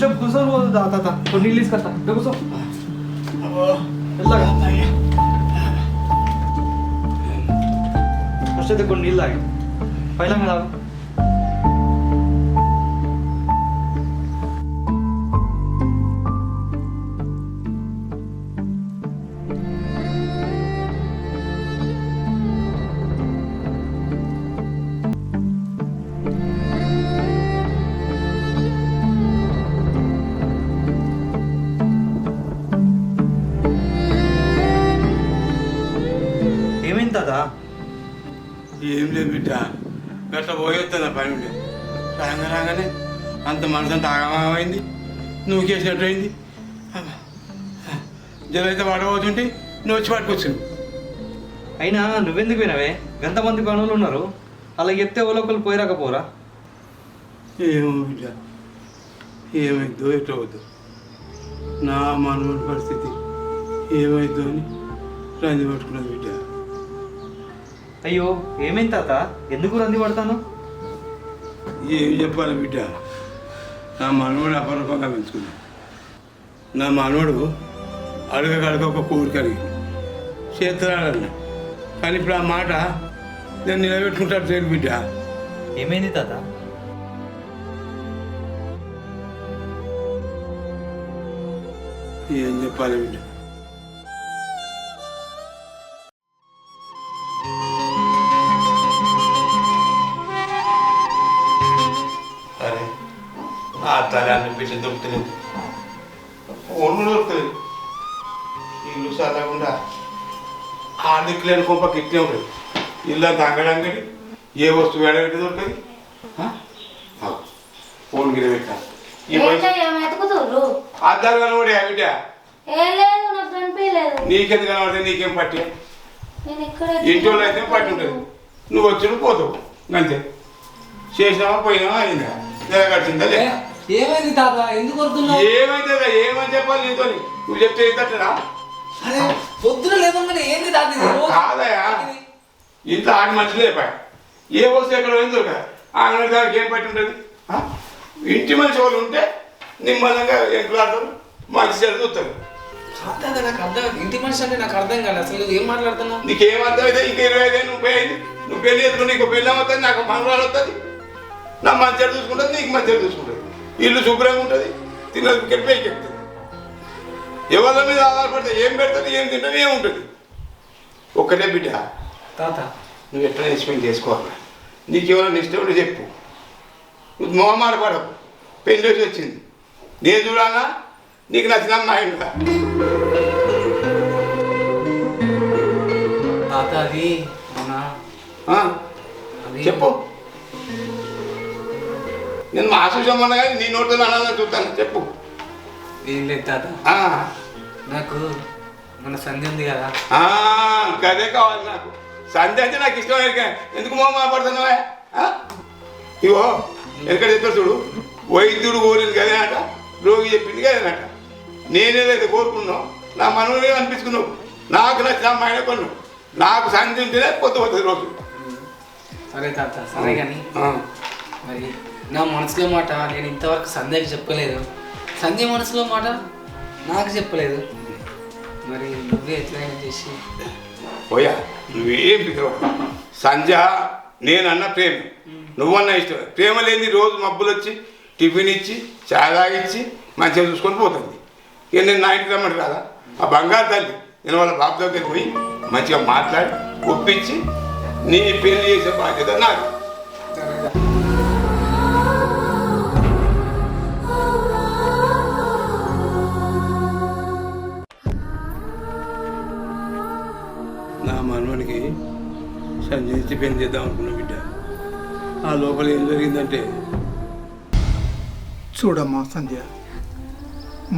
కొంచెం కూర్చొని తాత కొన్ని నీళ్ళు తీసుకొస్తా కూర్చో వెళ్ళగా ఫస్ట్ అయితే కొన్ని నీళ్ళు తాగి పైలంగా తాగు ఏం లేదు బిడ్డ గట్లా పోయొస్తుంది ఆ పని ఉండే రాగానే అంత మనసు అంత ఆగమైంది నువ్వు చేసినట్టు అయింది జలైతే పడబోతుంటే నువ్వు వచ్చి పట్టుకొచ్చింది అయినా నువ్వెందుకు వినవే ఎంతమంది పనులు ఉన్నారు అలా చెప్తే ఒకళ్ళు పోయిరాకపోరా ఏమో బిడ్డ ఏమైద్దో ఎట్లా వద్దు నా మనవడి పరిస్థితి ఏమైద్దో అని రంది పట్టుకున్నది బిడ్డ అయ్యో ఏమైంది తాత ఎందుకు రంది పడతాను ఏం చెప్పాలి బిడ్డ నా మనవడు అపరూపంగా పెంచుకున్నాడు నా మనవడు అడగ ఒక కోరిక అడిగి చేస్తున్నాడన్న కానీ ఇప్పుడు ఆ మాట నేను నిలబెట్టుకుంటాడు లేదు బిడ్డ ఏమైంది తాత ఏం చెప్పాలి బిడ్డ అరే ఆ తల అన్ని బిడ్డ దొరుకుతలేదు ఒళ్ళు దొరుకుతలేదు ఇల్లు చల్లకుండా ఆర్థిక లేని కొంపకి ఇట్లే ఉంటుంది ఇల్లు అంత అంగడి ఏ వస్తువు ఎడబెట్టి దొరకదు ఫోన్ గిరి పెట్టా అద్దాలు కనబడి బిడ్డ నీకెందుకు కనబడితే నీకేం పట్టి ఇంట్లో అయితే పట్టి ఉంటుంది నువ్వు వచ్చి పోతావు అంతే చేసినావా పోయినావా అయిందా నెల కట్టిందా ఏమైంది తాత ఎందుకు ఏమైతే ఏమని చెప్పాలి నీతో నువ్వు చెప్తే ఏంటట్టరా అరే పొద్దున లేవగానే ఏంది తాత కాదయా ఇంట్లో ఆడి మనుషులు లేపాయి ఏ వస్తువు ఎక్కడ పోయింది దొరకదు ఆంగడి దానికి ఏం పట్టి ఉంటుంది ఇంటి మనిషి వాళ్ళు ఉంటే నిమ్మలంగా ఎంకులాడతారు మంచి చెడు చూస్తారు నాకు అర్థం ఇంటి మనిషి అంటే నాకు అర్థం కాదు అసలు ఏం మాట్లాడుతున్నావు నీకేం అర్థం అయితే ఇంకా 25 నువ్వు పోయింది నువ్వు పెళ్ళి ఎత్తుకుని నీకు పెళ్ళి అవుతుంది నాకు మనవరాలు వస్తుంది నా మంచిగా చూసుకుంటుంది నీకు మంచిగా చూసుకుంటుంది ఇల్లు శుభ్రంగా ఉంటుంది తిన్నది ఇక్కడ పైకి ఎక్కుతుంది ఎవరి మీద ఆధారపడితే ఏం పెడుతుంది ఏం తింటుంది ఏముంటుంది ఒక్కటే బిడ్డ తాత నువ్వు ఎట్లా ఎక్స్ప్లెయిన్ చేసుకోవాలి నీకు ఎవరైనా ఇష్టం ఉంటే చెప్పు నువ్వు మొహమాట పడకు పెళ్ళి వచ్చి వచ్చింది నేను చూడాలా నీకు నచ్చిన నా ఇంట్లో తాత అది చెప్పు నేను మా ఆశిషమ్మన్నా కానీ నీ నోటితో అనాలని చూస్తాను చెప్పు ఏం లేదు తాత నాకు మన సంధ్య ఉంది కదా గదే కావాలి నాకు సంధ్య అంటే నాకు ఇష్టం ఎందుకు మొహమాట పడుతున్నావా ఇగో ఎక్కడ చెప్తాడు చూడు వైద్యుడు కోరింది కదే అట రోగి చెప్పింది కదేనట నేనేదైతే కోరుకున్నావు నా మనవే అనిపించుకున్నావు నాకు నచ్చిన మా ఆయన కొన్నావు నాకు సంధ్య ఉంటేనే పోతుంది రోజు సరే తాత సరే కానీ మరి నా మనసులో మాట నేను ఇంతవరకు సంధ్యకి చెప్పలేదు సంధ్య మనసులో మాట నాకు చెప్పలేదు మరి నువ్వే ఎట్లయినా చేసి పోయా నువ్వేం పితవు సంధ్య నేనన్న ప్రేమ నువ్వన్న ఇష్టం ప్రేమ లేని రోజు మబ్బులు వచ్చి టిఫిన్ ఇచ్చి చాయ్ తాగిచ్చి మంచిగా చూసుకొని పోతుంది ఇక నేను నా ఇంటికి రమ్మంటే రాదా ఆ బంగారు తల్లి నేను వాళ్ళ బాబు దగ్గరికి పోయి మంచిగా మాట్లాడి ఒప్పించి నీ పెళ్లి చేసే బాధ్యత నాకు నా మనవనికి సంజయించి పెళ్లి చేద్దాం అనుకున్నా బిడ్డ ఆ లోపల ఏం జరిగిందంటే చూడమ్మా సంధ్య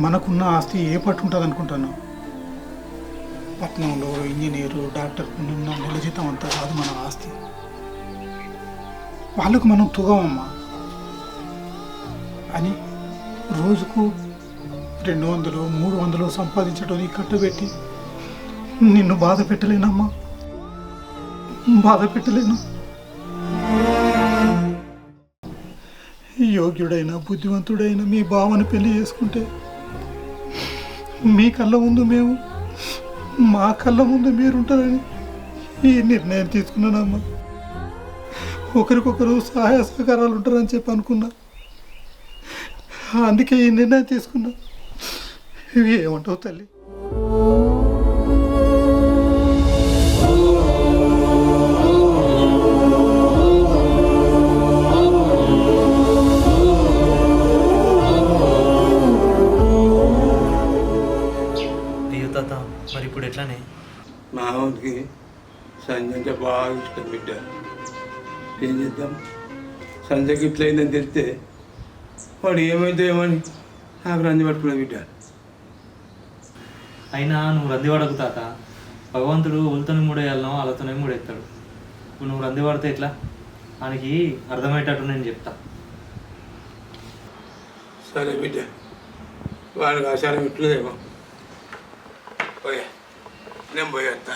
మనకున్న ఆస్తి ఏ పట్టు ఉంటుంది అనుకుంటాను పట్నంలో ఇంజనీరు డాక్టర్ ఉన్న నెల జీతం అంతా కాదు మన ఆస్తి వాళ్ళకు మనం తుగమమ్మా అని రోజుకు 200 300 సంపాదించడం కట్టబెట్టి నిన్ను బాధ పెట్టలేనమ్మా బాధ పెట్టలేను యోగ్యుడైన బుద్ధివంతుడైన మీ బావని పెళ్లి చేసుకుంటే మీ కళ్ళ ముందు మేము, మా కళ్ళ ముందు మీరుంటారని ఈ నిర్ణయం తీసుకున్నానమ్మా. ఒకరికొకరు సహాయ సహకారాలు ఉంటారని చెప్పి అనుకున్నా, అందుకే ఈ నిర్ణయం తీసుకున్నా. ఇవి ఏమంటావు తల్లి? అయ్యో తాత, మరి ఇప్పుడు ఎట్లానే? మామూలుకి సంజయ్ అంటే బాగా ఇష్టం బిడ్డ. ఏం చేద్దాం? సంజయ్కి ఇట్లయిందని తెలిస్తే వాడు ఏమైతే ఏమని నాకు రంది పట్టుకున్నా బిడ్డ. అయినా నువ్వు రంది పడకు తాత. భగవంతుడు ఒళ్ళతోనే మూడేయాలనో వాళ్ళతోనే మూడెత్తాడు. ఇప్పుడు నువ్వు రంది పడితే ఎట్లా? ఆయనకి అర్థమయ్యేటట్టు నేను చెప్తా. సరే బిడ్డ, వాడికి ఆచారం ఇట్లేదేమో. పోయా, నేను పోయేస్తా.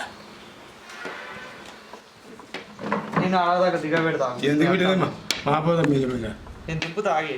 నేను ఆడదాకా దిగ పెడతా. ఎందుకు బిడ్డమ్మా మా పోదాం మీద బిడ్డ. నేను తిప్పుతా ఆగి.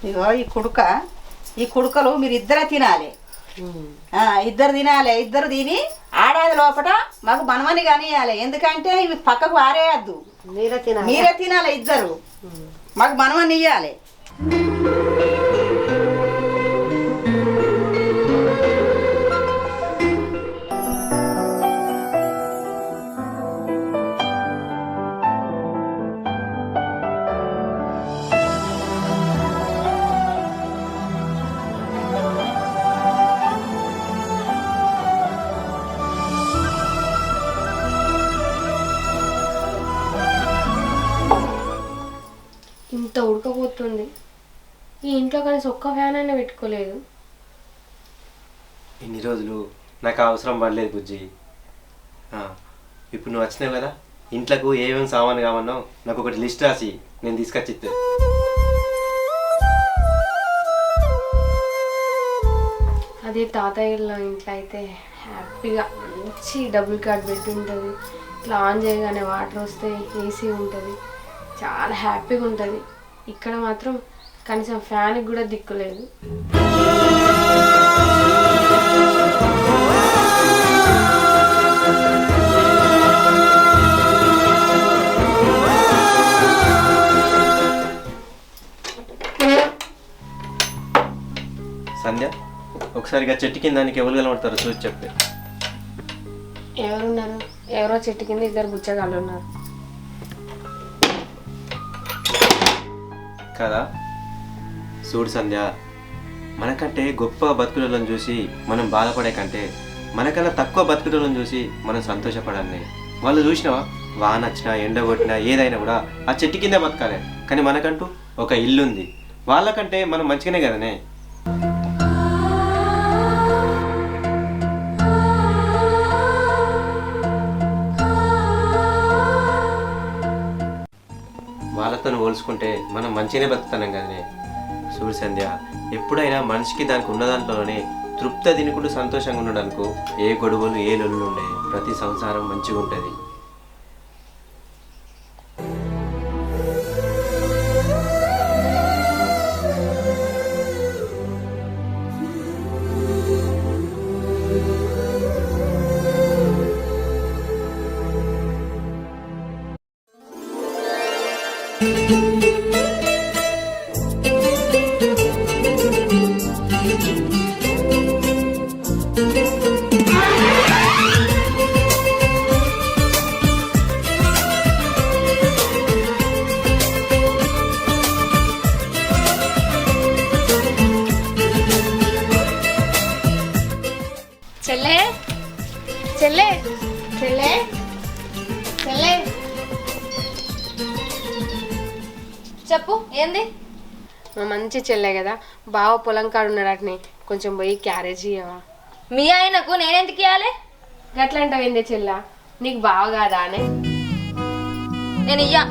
ఇగో ఈ కుడుకలు మీరు ఇద్దరే తినాలి. ఇద్దరు తినాలి. ఇద్దరు తిని ఆడాది లోపల మాకు మనమని కనియాలి. ఎందుకంటే ఇవి పక్కకు వారేయద్దు, మీరే తినాలి. ఇద్దరు మాకు మనమని ఇయ్యాలి. ఇంత ఉడకపోతుంది, ఈ ఇంట్లో కలిసి ఒక్క ఫ్యాన్ అయినా పెట్టుకోలేదు. ఇన్ని రోజులు నాకు అవసరం పడలేదు బుజ్జి. ఇప్పుడు నువ్వు వచ్చినావు కదా, ఇంట్లోకు ఏమేమి సామాను కావన్నో నాకు ఒకటి లిస్ట్ రాసి నేను తీసుకొచ్చి ఇస్తే. అదే తాతయ్యలో ఇంట్లో అయితే హ్యాపీగా మంచి డబుల్ కార్డ్ పెట్టి ఉంటుంది. ఇట్లా ఆన్ చేయగానే వాటర్ వస్తే ఏసీ ఉంటుంది, చాలా హ్యాపీగా ఉంటుంది. ఇక్కడ మాత్రం కనీసం ఫ్యాన్కి కూడా దిక్కులేదు. సంధ్య, ఒకసారిగా చెట్టు కింద దానికి ఎవరు కలబడతారో చూసి చెప్పే. ఎవరున్నారు? ఎవరో చెట్టు కింద ఇద్దరు బుచ్చగాళ్ళు ఉన్నారు కదా. చూడు సంధ్య, మనకంటే గొప్ప బతుకులను చూసి మనం బాధపడే కంటే మనకన్నా తక్కువ బతుకులను చూసి మనం సంతోషపడాలి. వాళ్ళు చూసినావా, వాన వచ్చినా ఎండ కొట్టినా ఏదైనా కూడా ఆ చెట్టు కింద బతకాలి. కానీ మనకంటూ ఒక ఇల్లు ఉంది. వాళ్ళకంటే మనం మంచిగానే కదనే. వాళ్ళతో పోల్చుకుంటే మనం మంచిగానే బతుకుతున్నాం కదనే. చూడు సంధ్య, ఎప్పుడైనా మనిషికి దానికి ఉన్న దాంట్లోనే తృప్తి తినుకుంటూ సంతోషంగా ఉండడానికి ఏ గొడవలు ఏ లొల్లు ఉండే ప్రతి సంసారం మంచిగా ఉంటుంది. చెల్లే చెల్లే చెల్లే చెల్లే చెప్పు ఏంది? మా మంచి చెల్లె కదా, బావ పొలం కాడు ఉన్నాడటని కొంచెం పోయి క్యారేజ్ ఇవ్వవా? మీ ఆయనకు నేనెందుకు ఇవ్వాలి? గట్లంటావు ఏంది చెల్ల, నీకు బావ కాదా అనే? నేను ఇయ్యా.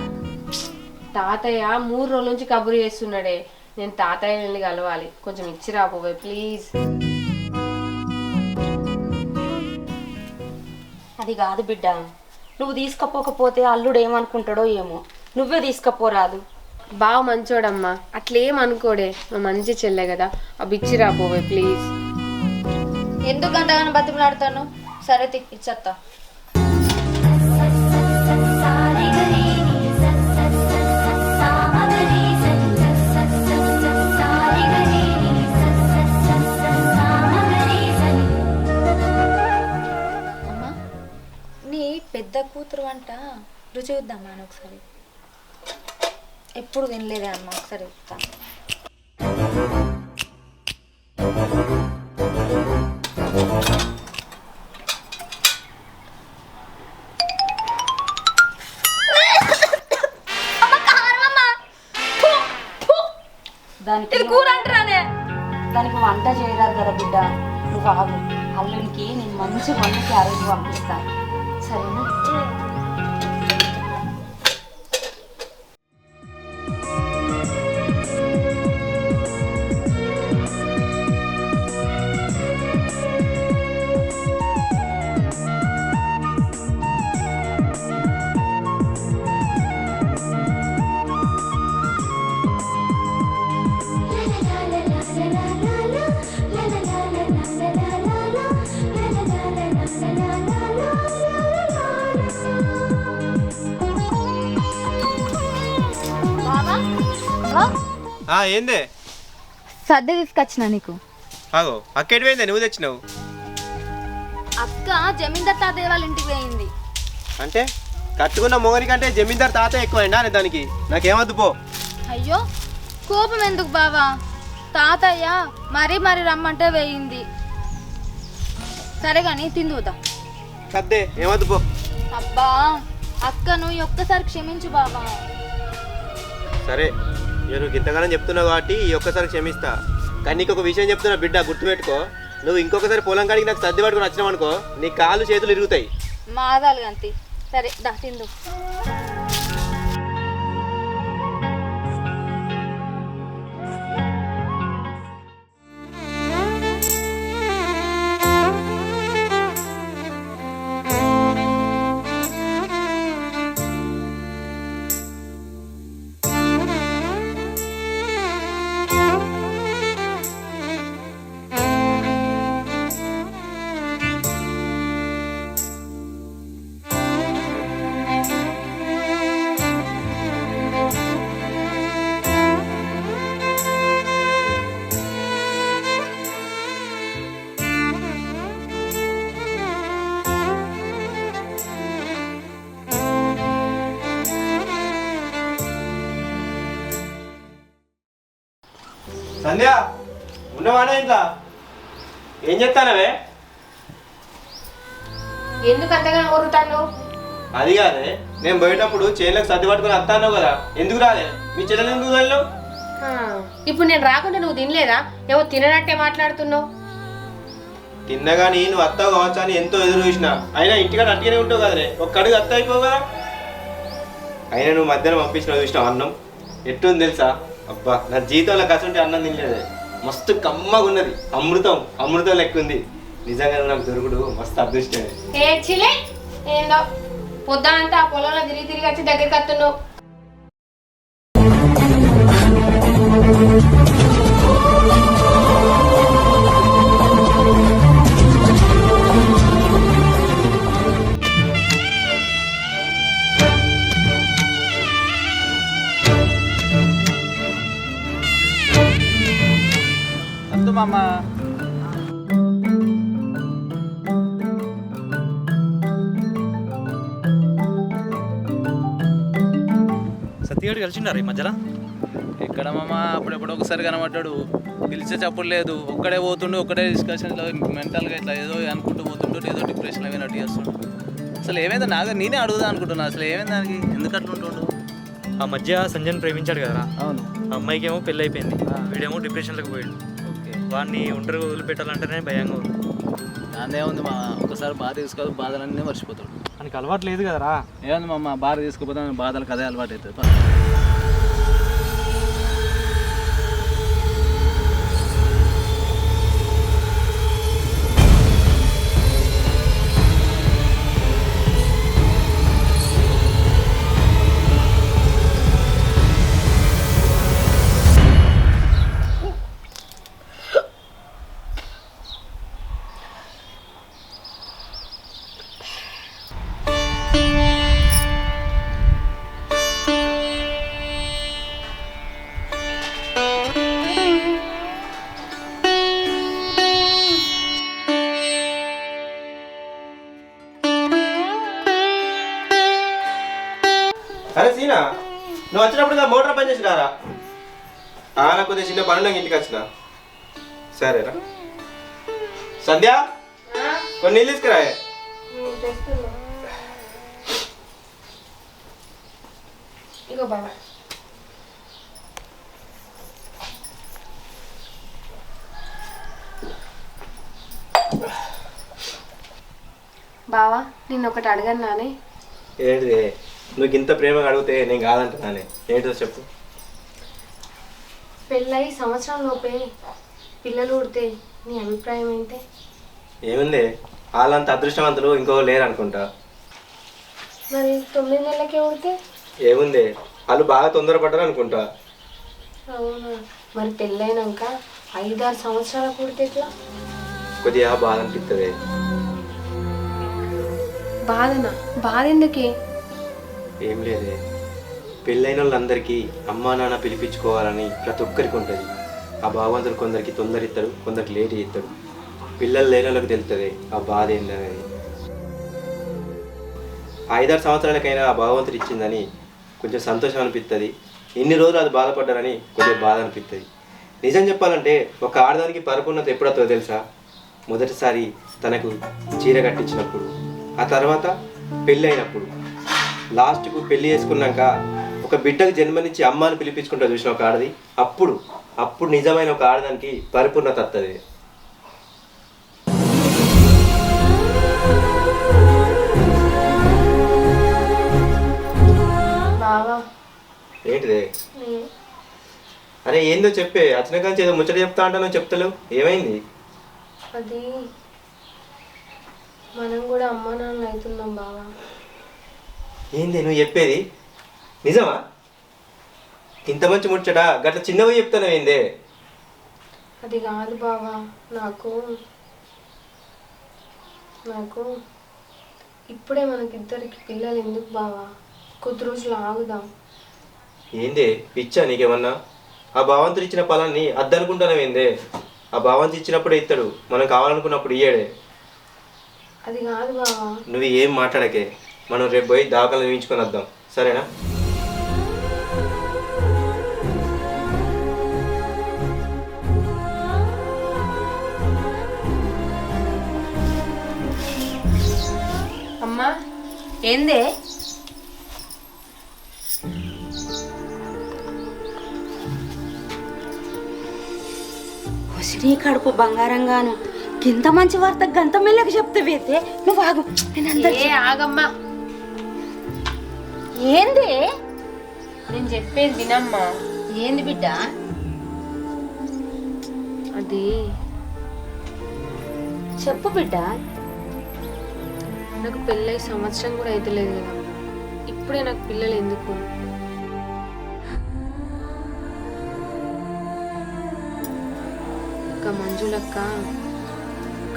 తాతయ్య 3 రోజుల నుంచి కబురు చేస్తున్నాడే, నేను తాతయ్య వెళ్ళి కలవాలి, కొంచెం ఇచ్చి రాబోవే ప్లీజ్. అది కాదు బిడ్డ, నువ్వు తీసుకపోకపోతే అల్లుడు ఏమనుకుంటాడో ఏమో, నువ్వే తీసుకపోరాదు. బావ మంచోడమ్మా, అట్లేం అనుకోడే, మా మంచి చెల్లె కదా, అవి ఇచ్చి రాబోవే ప్లీజ్. ఎందుకు అంతగానో బతిమలాడుతాను? సరే ఇచ్చేస్తా. అమ్మా, నీ పెద్ద కూతురు వంట రుచి చూద్దామా అని ఒకసారి. ఎప్పుడు తినలేదే అమ్మ, ఒకసారి చెప్తా. దానికి కూర అంటారానే, దానికి వంట చేయరాదు కదా బిడ్డ. నువ్వు ఆగు, అల్లునికి నేను మంచి వంట క్యారేజ్ పంపిస్తాను, సరేనా? ఏందే సర్ది తీసుకొచ్చిన నీకు. ఆగో, అక్కేటి పోయిందే నువ్వు తెచ్చినావు? అక్క జమీందార్ తాతయ్య వాళ్ళ ఇంటికి పోయింది. అంటే కట్టుకున్న మొగరి కంటే జమీందార్ తాత ఎక్కువైనా దానికి? నాకేమద్దు పో. అయ్యో కోపం ఎందుకు బావా, తాతయ్య మరీ రమ్మంటే వేయింది. సరే కానీ తిందుదా. సర్దే, ఏమద్దు పో. అబ్బా అక్కను ఒక్కసారి క్షమించు బావా. సరే, నేను ఇంతగానో చెప్తున్నావు కాబట్టి ఈ ఒక్కసారి క్షమిస్తా. కానీ నీకు ఒక విషయం చెప్తున్నా బిడ్డ, గుర్తుపెట్టుకో. నువ్వు ఇంకొకసారి పొలం కాడికి నాకు సర్ది పట్టుకుని వచ్చినావు అనుకో, నీ కాళ్ళు చేతులు ఇరుగుతాయి. మాదాలు గంతి. సరే దా తిందు. సంధ్య ఉన్నవానే ఇంట్లో ఏం చెప్తానవే? ఎందుకు అంతగా కొరుతాను? అది కాదే, నేను పోయేటప్పుడు చేనులకు సర్ది పట్టుకుని వస్తాను కదా, ఎందుకు రాలే? మీ చెల్లెలు ఎందుకు వెళ్ళావు? ఇప్పుడు నేను రాకుండా నువ్వు తినలేదా? ఏమో తిననట్టే మాట్లాడుతున్నావు. తిన్నగాని నువ్వు అత్తావు కావచ్చు అని ఎంతో ఎదురు చూసిన, అయినా ఇంటికాడ అట్టిగానే ఉంటావు కదనే, ఒక్క అడుగు అత్త అయిపోవు కదా. అయినా నువ్వు మధ్యాహ్నం పంపించిన చూసినావు అన్నం ఎట్టుంది తెలుసా? అబ్బా, నా జీవితంలో కసుంటే అన్నం తినలేదే, మస్తు కమ్మగా ఉన్నది, అమృతం అమృతం లెక్క ఉంది. నిజంగా నాకు దొరుకుడు మస్తు అదృష్టమే. ఏ చిలే ఏందో పొద్దానంతా ఆ పొలంలో తిరిగి తిరిగి వచ్చి దగ్గరికి వస్తున్నావు. మామ సత్యగాడు కలిసిండారు ఈ మధ్యలో? ఎక్కడ మామ, అప్పుడెప్పుడు ఒకసారి కనబడ్డాడు, పిలిచే చప్పుడు లేదు, ఒక్కడే పోతుండు, ఒక్కడే డిస్కషన్లో మెంటల్గా ఇట్లా ఏదో అనుకుంటూ పోతుండు, ఏదో డిప్రెషన్లో అయినట్టు చేస్తుండు. అసలు ఏమైందో నేనే అడుగుదా అనుకుంటున్నా, అసలు ఏమైంది దానికి, ఎందుకు అట్లా ఉంటుండు? ఆ మధ్య సంజయ్ ప్రేమించాడు కదరా, అవును. ఆ అమ్మాయికి ఏమో పెళ్ళి అయిపోయింది, వీడేమో డిప్రెషన్లోకి పోయాడు. ఓకే, వాడిని ఒంటరిగా వదిలిపెట్టాలంటేనే భయంగా ఉంది. దాని ఏముంది మా, ఒకసారి బాధ తీసుకోవాలి, బాధలన్నీ మర్చిపోతాడు. మనకి అలవాటు లేదు కదరా. ఏముంది మా బాధ తీసుకుపోతే బాధలకు అదే అలవాటు అవుతుంది. అరే సీనా, నువ్వు వచ్చినప్పుడు మోటార్ పని చేసినారా? నాకు కొద్దిగా చిన్న పనులు ఇంటికి వచ్చిన. సరేరా సంధ్య, కొన్ని నీళ్ళు తీసుకురా. ఇగో బాబా, బావా నిన్ను ఒకటి అడగను నానే. ఏంటిది? నువ్వు ఇంత ప్రేమగా అడిగితే నేను కాదంటున్నానే, ఏంటో చెప్పు. పెళ్ళై సంవత్సరం లోపే పిల్లలు పుడితే నీ అభిప్రాయం ఏంటి? ఏముంది, వాళ్ళంత అదృష్టవంతులు ఇంకో లేరు అనుకుంటా. మరి 9 నెలలకే పుడితే? ఏముంది, వాళ్ళు బాగా తొందరపడ్డారు అనుకుంటా. అవునా, మరి పెళ్ళైనాక 5-6 సంవత్సరాలకు పుడితే ఎట్లా? కొద్దిగా బాధ అనిపిస్తుంది. బాధనా? బాధ ఎందుకే? ఏం లేదే, పెళ్ళైన వాళ్ళందరికీ అమ్మా నాన్న పిలిపించుకోవాలని ప్రతి ఒక్కరికి ఉంటుంది. ఆ భగవంతుడు కొందరికి తొందర ఇస్తాడు, కొందరికి లేట్ ఇస్తాడు. పిల్లలు లేని వాళ్ళకి తెలుస్తుంది ఆ బాధ ఏందనేది. 5-6 సంవత్సరాలకైనా ఆ భగవంతుడు ఇచ్చిందని కొంచెం సంతోషం అనిపిస్తుంది. ఇన్ని రోజులు అది బాధపడ్డారని కొంచెం బాధ అనిపిస్తుంది. నిజం చెప్పాలంటే ఒక ఆడదానికి పరిపూర్ణత ఎప్పుడవుతుందో తెలుసా? మొదటిసారి తనకు చీర కట్టించినప్పుడు, ఆ తర్వాత పెళ్ళి అయినప్పుడు, లాస్ట్కు పెళ్లి చేసుకున్నాక ఒక బిడ్డకు జన్మనిచ్చి అమ్మాని పిలిపించుకుంటా చూసిన ఒక ఆడది, అప్పుడు నిజమైన ఒక ఆడదానికి పరిపూర్ణత వస్తుంది. ఏంటిదే? అరే ఏందో చెప్పే, అచ్చిన కానీ ఏదో ముచ్చట చెప్తా అంటాను, చెప్తలేవు, ఏమైంది? అది మనం కూడా అమ్మా నాన్న అవుతున్నాం బావా. ఏంది నువ్వు చెప్పేది? నిజమా? ఇంత మంచి ముచ్చట గట్ల చిన్నవి చెప్తాను ఏందే? అది కాదు బావా, నాకు ఇప్పుడే మనకిద్దరికి పిల్లలు ఎందుకు బావా, కొద్ది రోజులు ఆగుదాం. ఏందే పిచ్చా నీకేమన్నా? ఆ భగవంతుడు ఇచ్చిన ఫలాన్ని అద్దనుకుంటాను ఏందే? ఆ భగవంతుడు ఇచ్చినప్పుడు ఇస్తాడు, మనం కావాలనుకున్నప్పుడు ఇయ్యాడే. అది కాదు బావా. నువ్వు ఏం మాట్లాడకే, మనం రేపు పోయి దాఖలు నిర్మించుకొని వద్దాం, సరేనా? ఏందే నీ కడుపు బంగారంగాను ఇంత మంచి వార్త గంత మెల్లకి చెప్తావైతే నువ్వు ఆగు. ఏ ఆగమ్మా, ఏంది నేను చెప్పేది వినమ్మా. ఏంది బిడ్డ? అది చెప్పు బిడ్డ. నాకు పెళ్ళై సంవత్సరం కూడా అయితే లేదు కదా, ఇప్పుడే నాకు పిల్లలు ఎందుకు? ఒక మంజులక్క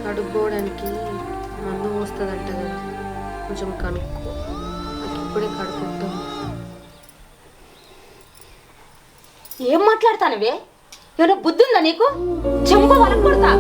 కడుపు పోవడానికి మందు పోస్తుందంట కదా, కొంచెం కనుక్కో. నాకు ఇప్పుడే కడుపుతాం. ఏం మాట్లాడతానవే? ఏమైనా బుద్ధి ఉందా నీకు? చెంప వరకు కొడతా.